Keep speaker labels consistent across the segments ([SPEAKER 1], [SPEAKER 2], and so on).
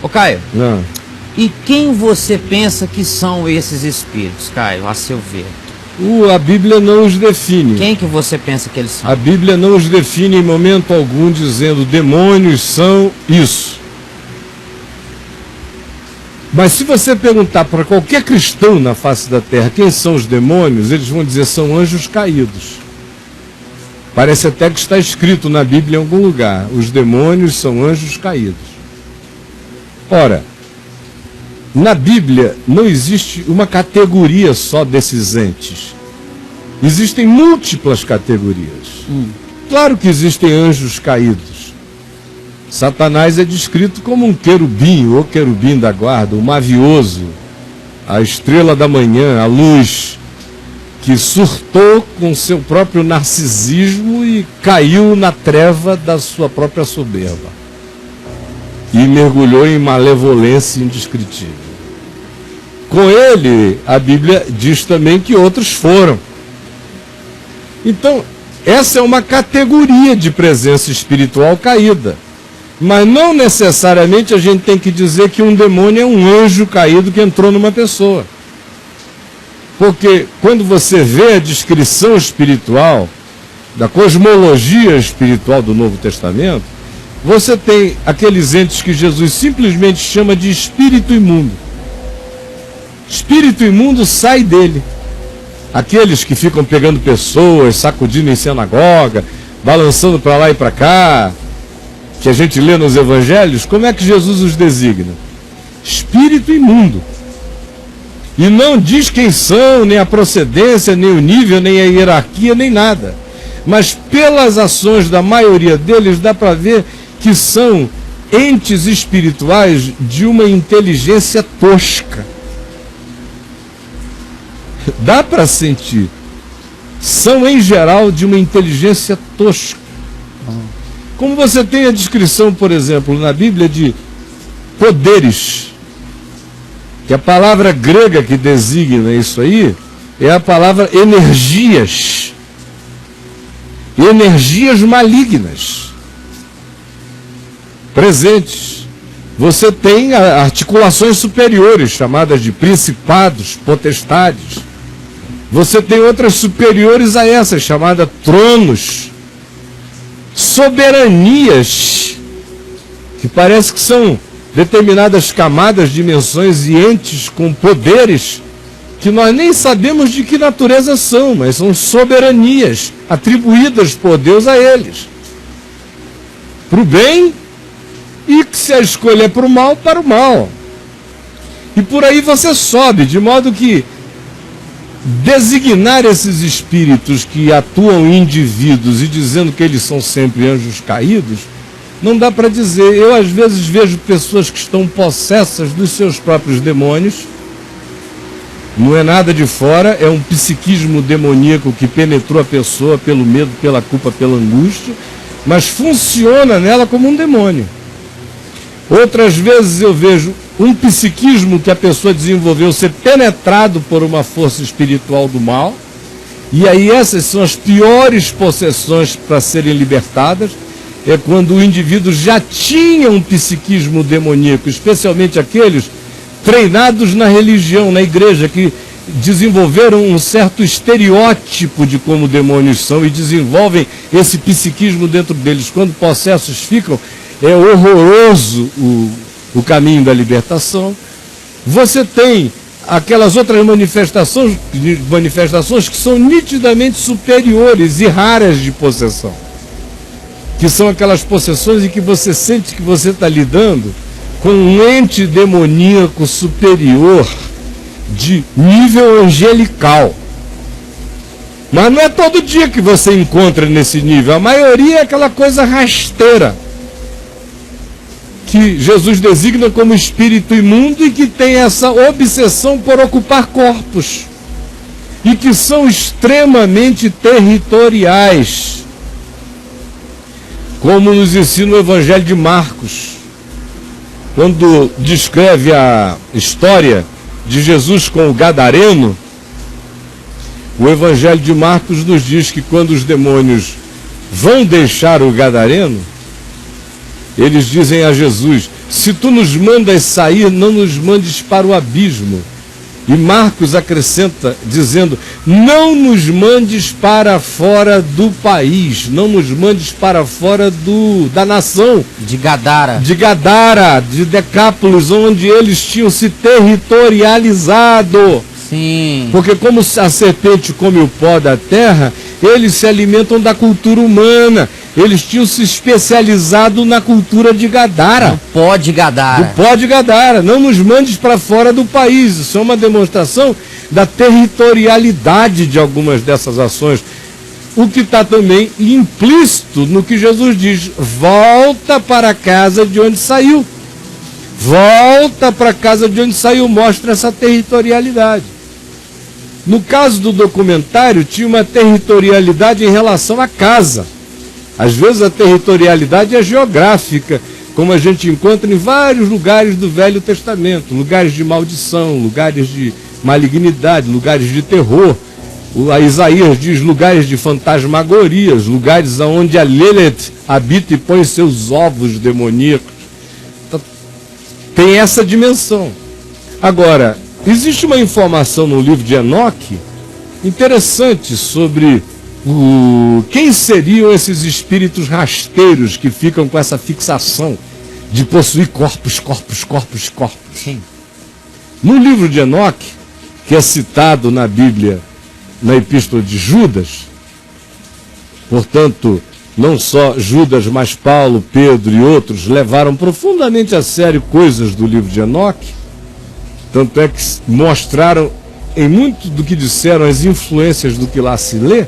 [SPEAKER 1] Ô Caio,
[SPEAKER 2] Não.
[SPEAKER 1] e quem você pensa que são esses espíritos, Caio, a seu ver?
[SPEAKER 2] A Bíblia não os define.
[SPEAKER 1] Quem que você pensa que eles são?
[SPEAKER 2] A Bíblia não os define em momento algum, dizendo demônios são isso. Mas se você perguntar para qualquer cristão na face da terra quem são os demônios, eles vão dizer são anjos caídos. Parece até que está escrito na Bíblia em algum lugar: os demônios são anjos caídos. Ora, na Bíblia não existe uma categoria só desses entes. Existem múltiplas categorias. Claro que existem anjos caídos. Satanás é descrito como um querubim, o querubim da guarda, o mavioso, a estrela da manhã, a luz, que surtou com seu próprio narcisismo e caiu na treva da sua própria soberba. E mergulhou em malevolência indescritível. Com ele, a Bíblia diz também que outros foram. Então, essa é uma categoria de presença espiritual caída. Mas não necessariamente a gente tem que dizer que um demônio é um anjo caído que entrou numa pessoa. Porque quando você vê a descrição espiritual, da cosmologia espiritual do Novo Testamento, você tem aqueles entes que Jesus simplesmente chama de espírito imundo. Espírito imundo sai dele. Aqueles que ficam pegando pessoas, sacudindo em sinagoga, balançando para lá e para cá, que a gente lê nos evangelhos, como é que Jesus os designa? Espírito imundo. E não diz quem são, nem a procedência, nem o nível, nem a hierarquia, nem nada. Mas pelas ações da maioria deles dá para ver que são entes espirituais de uma inteligência tosca. Dá para sentir. São, em geral, de uma inteligência tosca. Como você tem a descrição, por exemplo, na Bíblia de poderes, que a palavra grega que designa isso aí é a palavra energias. Energias malignas. Presentes. Você tem articulações superiores, chamadas de principados, potestades. Você tem outras superiores a essas, chamadas tronos. Soberanias, que parece que são determinadas camadas, dimensões e entes com poderes que nós nem sabemos de que natureza são, mas são soberanias atribuídas por Deus a eles. Para o bem, e que se a escolha é para o mal, para o mal. E por aí você sobe, de modo que designar esses espíritos que atuam em indivíduos e dizendo que eles são sempre anjos caídos, não dá para dizer. Eu às vezes vejo pessoas que estão possessas dos seus próprios demônios. Não é nada de fora, é um psiquismo demoníaco que penetrou a pessoa pelo medo, pela culpa, pela angústia, mas funciona nela como um demônio. Outras vezes eu vejo um psiquismo que a pessoa desenvolveu ser penetrado por uma força espiritual do mal, e aí essas são as piores possessões para serem libertadas. É quando o indivíduo já tinha um psiquismo demoníaco, especialmente aqueles treinados na religião, na igreja, que desenvolveram um certo estereótipo de como demônios são e desenvolvem esse psiquismo dentro deles. Quando possessos ficam, é horroroso o caminho da libertação. Você tem aquelas outras manifestações que são nitidamente superiores e raras de possessão, que são aquelas possessões em que você sente que você está lidando com um ente demoníaco superior de nível angelical. Mas não é todo dia que você encontra nesse nível. A maioria é aquela coisa rasteira que Jesus designa como espírito imundo e que tem essa obsessão por ocupar corpos e que são extremamente territoriais, como nos ensina o Evangelho de Marcos, quando descreve a história de Jesus com o gadareno. O Evangelho de Marcos nos diz que quando os demônios vão deixar o gadareno, eles dizem a Jesus: Se tu nos mandas sair, não nos mandes para o abismo. E Marcos acrescenta, dizendo, não nos mandes para fora do país, não nos mandes para fora da nação.
[SPEAKER 1] De Gadara.
[SPEAKER 2] De Gadara, de Decápolis, onde eles tinham se territorializado.
[SPEAKER 1] Sim.
[SPEAKER 2] Porque como a serpente come o pó da terra, eles se alimentam da cultura humana. Eles tinham se especializado na cultura de Gadara.
[SPEAKER 1] Do pó de Gadara.
[SPEAKER 2] Do pó de Gadara. Não nos mandes para fora do país. Isso é uma demonstração da territorialidade de algumas dessas ações. O que está também implícito no que Jesus diz. Volta para a casa de onde saiu. Volta para a casa de onde saiu. Mostra essa territorialidade. No caso do documentário, tinha uma territorialidade em relação à casa. Às vezes a territorialidade é geográfica, como a gente encontra em vários lugares do Velho Testamento. Lugares de maldição, lugares de malignidade, lugares de terror. A Isaías diz lugares de fantasmagorias, lugares onde a Lilith habita e põe seus ovos demoníacos. Tem essa dimensão. Agora, existe uma informação no livro de Enoque interessante sobre quem seriam esses espíritos rasteiros que ficam com essa fixação de possuir corpos.
[SPEAKER 1] Sim.
[SPEAKER 2] No livro de Enoque, que é citado na Bíblia, na Epístola de Judas, portanto, não só Judas, mas Paulo, Pedro e outros levaram profundamente a sério coisas do livro de Enoque, tanto é que mostraram em muito do que disseram as influências do que lá se lê.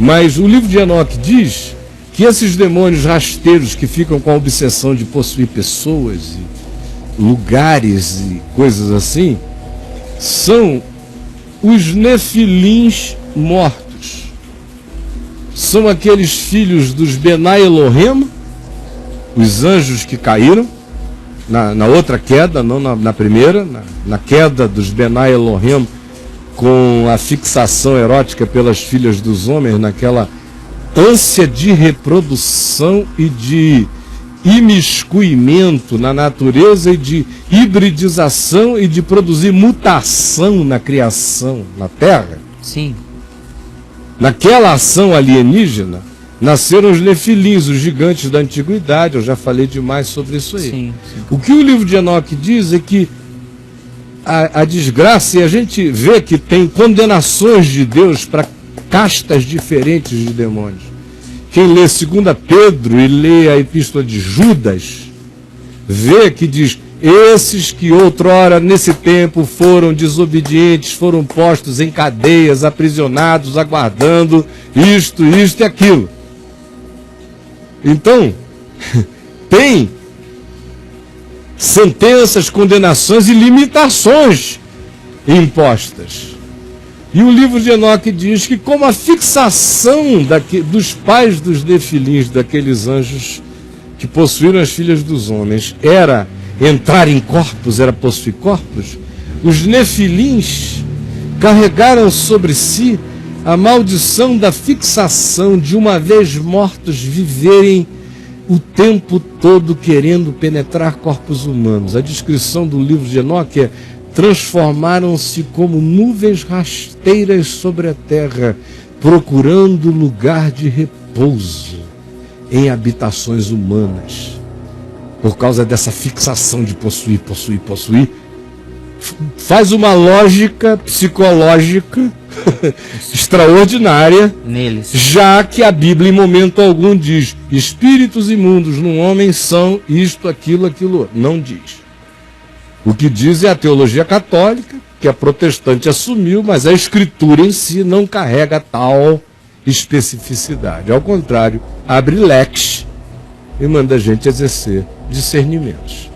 [SPEAKER 2] Mas o livro de Enoque diz que esses demônios rasteiros que ficam com a obsessão de possuir pessoas, e lugares e coisas assim, são os nefilins mortos. São aqueles filhos dos Benai Elohim, os anjos que caíram na outra queda, não na primeira, na queda dos Benai Elohim, com a fixação erótica pelas filhas dos homens, naquela ânsia de reprodução e de imiscuimento na natureza e de hibridização e de produzir mutação na criação, na Terra.
[SPEAKER 1] Sim.
[SPEAKER 2] Naquela ação alienígena, nasceram os nefilins, os gigantes da antiguidade. Eu já falei demais sobre isso aí.
[SPEAKER 1] Sim.
[SPEAKER 2] O que o livro de Enoque diz é que a desgraça, e a gente vê que tem condenações de Deus para castas diferentes de demônios. Quem lê 2 Pedro e lê a Epístola de Judas, vê que diz, esses que outrora nesse tempo foram desobedientes, foram postos em cadeias, aprisionados, aguardando isto e aquilo. Então, tem sentenças, condenações e limitações impostas. E o livro de Enoque diz que como a fixação dos pais dos nefilins, daqueles anjos que possuíram as filhas dos homens, era entrar em corpos, era possuir corpos, os nefilins carregaram sobre si a maldição da fixação de, uma vez mortos, viverem o tempo todo querendo penetrar corpos humanos. A descrição do livro de Enoque é: transformaram-se como nuvens rasteiras sobre a terra, procurando lugar de repouso em habitações humanas. Por causa dessa fixação de possuir. Faz uma lógica psicológica extraordinária
[SPEAKER 1] neles,
[SPEAKER 2] já que a Bíblia em momento algum diz espíritos imundos num homem são isto, aquilo. Não diz. O que diz é a teologia católica, que a protestante assumiu, mas a Escritura em si não carrega tal especificidade. Ao contrário, abre leques e manda a gente exercer discernimentos.